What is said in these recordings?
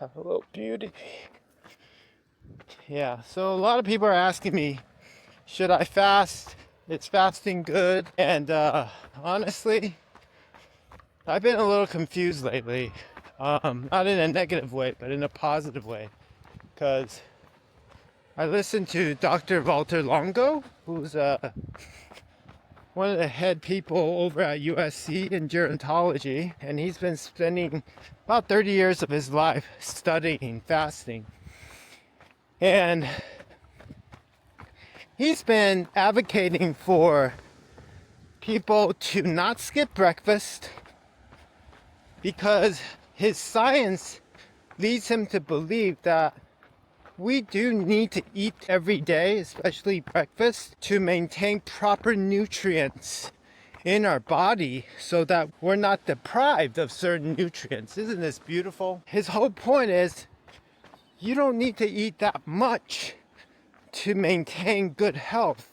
Have a little beauty. Yeah, so a lot of people are asking me, should I fast? Is fasting good? And honestly, I've been a little confused lately. Not in a negative way, but in a positive way. Because I listened to Dr. Valter Longo, who's one of the head people over at USC in gerontology, and he's been spending about 30 years of his life studying fasting. And he's been advocating for people to not skip breakfast because his science leads him to believe that we do need to eat every day, especially breakfast, to maintain proper nutrients in our body so that we're not deprived of certain nutrients. Isn't this beautiful? His whole point is you don't need to eat that much to maintain good health,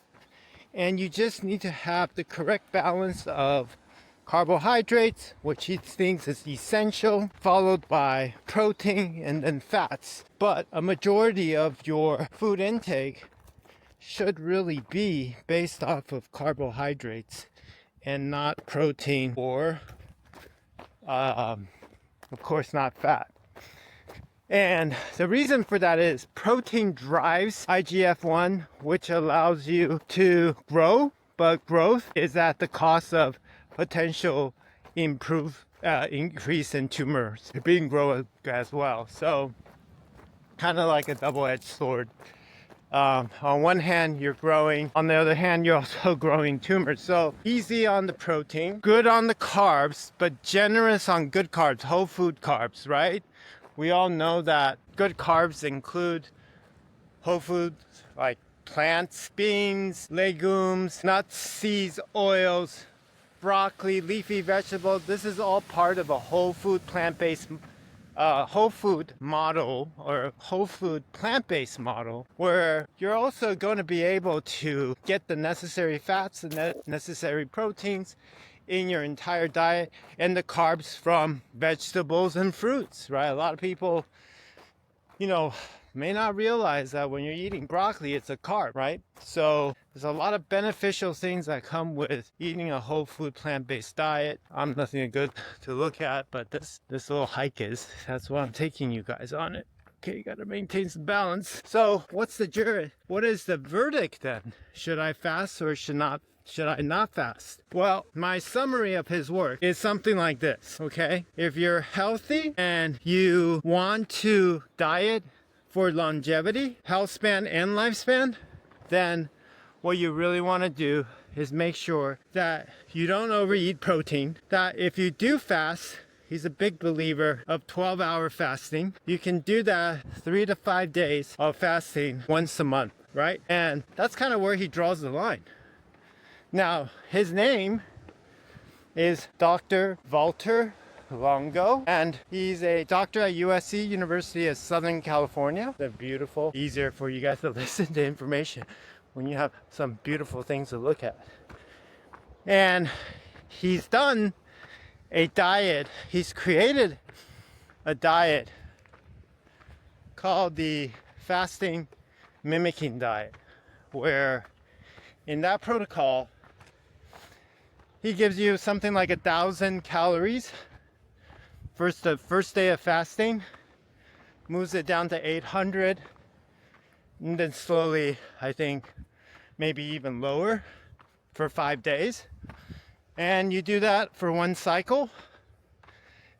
and you just need to have the correct balance of carbohydrates, which he thinks is essential, followed by protein and then fats. But a majority of your food intake should really be based off of carbohydrates and not protein or, of course, not fat. And the reason for that is protein drives IGF-1, which allows you to grow, but growth is at the cost of potential increase in tumors being grown as well. So kind of like a double-edged sword. On one hand, you're growing. On the other hand, you're also growing tumors. So easy on the protein, good on the carbs, but generous on good carbs, whole food carbs, right? We all know that good carbs include whole foods like plants, beans, legumes, nuts, seeds, oils, broccoli, leafy vegetables. This is all part of a whole food plant-based whole food model, or whole food plant-based model, where you're also going to be able to get the necessary fats and the necessary proteins in your entire diet, and the carbs from vegetables and fruits, right? A lot of people, may not realize that when you're eating broccoli, it's a carb, right? So there's a lot of beneficial things that come with eating a whole food plant-based diet. I'm nothing good to look at, but this little hike is. That's why I'm taking you guys on it. Okay, you got to maintain some balance. So what is the verdict then? Should I fast or should I not fast? Well, my summary of his work is something like this, okay? If you're healthy and you want to diet for longevity, health span, and lifespan, then what you really want to do is make sure that you don't overeat protein, that if you do fast, he's a big believer of 12-hour fasting. You can do that 3 to 5 days of fasting once a month, right? And that's kind of where he draws the line. Now, his name is Dr. Valter Longo, and he's a doctor at USC, University of Southern California. They're beautiful, easier for you guys to listen to information when you have some beautiful things to look at. And he's done a diet, he's created a diet called the fasting mimicking diet, where in that protocol, he gives you something like 1,000 calories the first day of fasting, moves it down to 800, and then slowly, I think, maybe even lower for 5 days. And you do that for one cycle,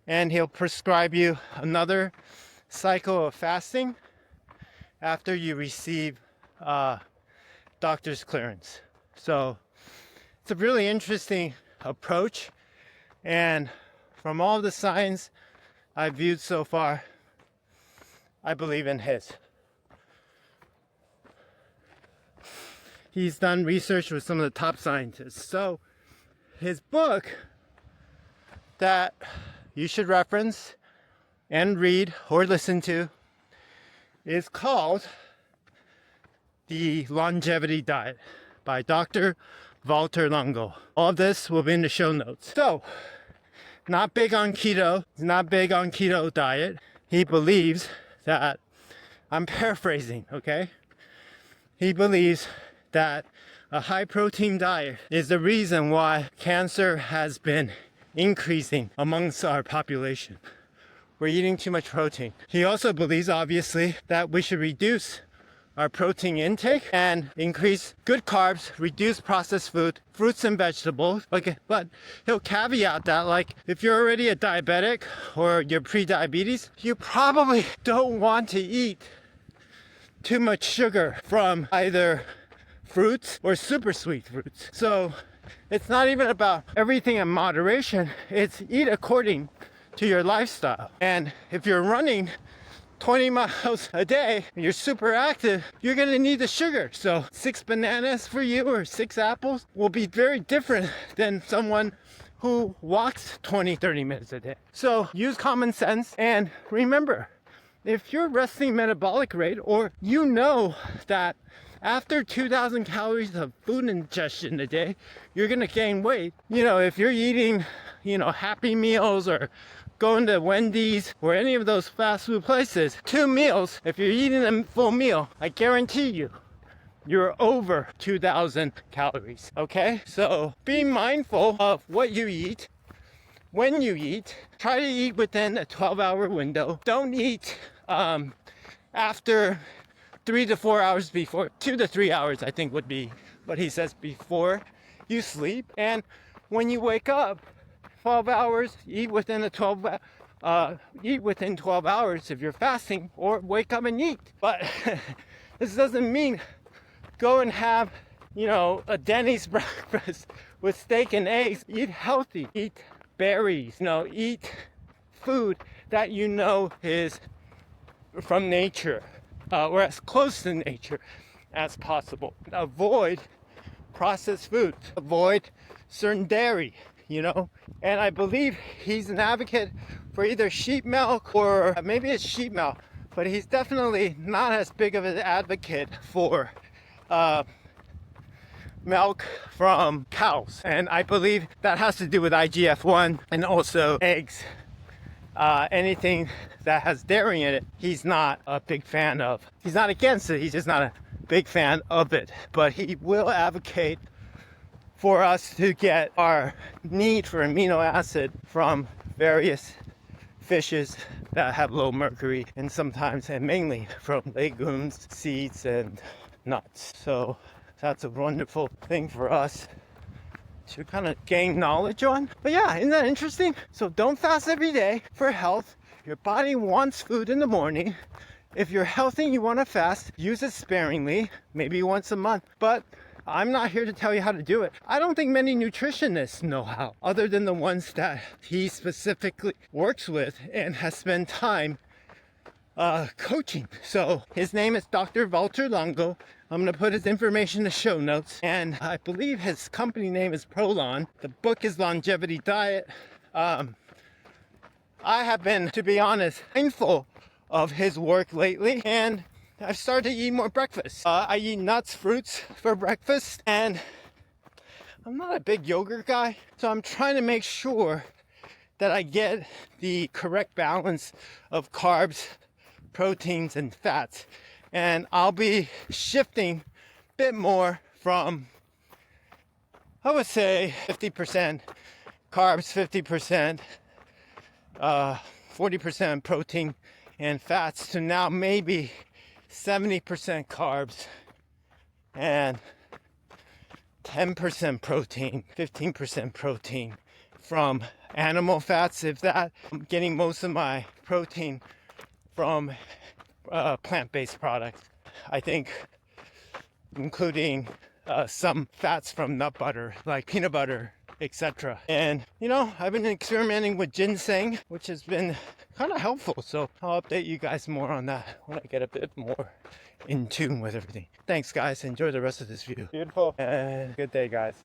and he'll prescribe you another cycle of fasting after you receive doctor's clearance. So it's a really interesting approach, and from all the science I've viewed so far, I believe in his. He's done research with some of the top scientists. So his book that you should reference and read or listen to is called The Longevity Diet by Dr. Valter Longo. All of this will be in the show notes. So, not big on keto, not big on keto diet, he believes that, I'm paraphrasing, okay? He believes that a high protein diet is the reason why cancer has been increasing amongst our population. We're eating too much protein. He also believes, obviously, that we should reduce our protein intake and increase good carbs, reduce processed food, fruits and vegetables. Okay, but he'll caveat that, like, if you're already a diabetic or you're pre-diabetes, you probably don't want to eat too much sugar from either fruits or super sweet fruits. So it's not even about everything in moderation. It's eat according to your lifestyle. And if you're running 20 miles a day, you're super active, you're gonna need the sugar. So 6 bananas for you or 6 apples will be very different than someone who walks 20-30 minutes a day. So use common sense, and remember, if your resting metabolic rate, or you know that after 2,000 calories of food ingestion a day, you're gonna gain weight. You know, if you're eating, Happy Meals or going to Wendy's or any of those fast food places, 2 meals, if you're eating a full meal, I guarantee you, you're over 2,000 calories, okay? So be mindful of what you eat, when you eat. Try to eat within a 12-hour window. Don't eat after 3 to 4 hours before, 2 to 3 hours, I think would be what he says, before you sleep. And when you wake up, 12 hours, eat within 12 hours if you're fasting, or wake up and eat. But this doesn't mean go and have, a Denny's breakfast with steak and eggs. Eat healthy, eat berries, eat food that is from nature, or as close to nature as possible. Avoid processed food, avoid certain dairy, and I believe he's an advocate for either sheep milk, or maybe it's sheep milk, but he's definitely not as big of an advocate for milk from cows. And I believe that has to do with IGF-1 and also eggs. Anything that has dairy in it, he's not a big fan of. He's not against it, he's just not a big fan of it. But he will advocate for us to get our need for amino acid from various fishes that have low mercury, and sometimes, and mainly, from legumes, seeds, and nuts. So that's a wonderful thing for us to kind of gain knowledge on. But yeah, isn't that interesting? So don't fast every day for health. Your body wants food in the morning. If you're healthy and you want to fast, use it sparingly, maybe once a month. But I'm not here to tell you how to do it. I don't think many nutritionists know how, other than the ones that he specifically works with and has spent time coaching. So his name is Dr. Valter Longo. I'm going to put his information in the show notes. And I believe his company name is Prolon. The book is Longevity Diet. I have been, to be honest, mindful of his work lately, and I've started to eat more breakfast. I eat nuts, fruits for breakfast, and I'm not a big yogurt guy, so I'm trying to make sure that I get the correct balance of carbs, proteins, and fats. And I'll be shifting a bit more from, I would say, 50% carbs, 50%, 40% protein and fats, to now maybe 70% carbs and 10% protein, 15% protein from animal fats. If that, I'm getting most of my protein from plant-based products, I think, including some fats from nut butter, like peanut butter, etc. And I've been experimenting with ginseng, which has been kind of helpful. So I'll update you guys more on that when I get a bit more in tune with everything. Thanks, guys. Enjoy the rest of this view. Beautiful, and good day, guys.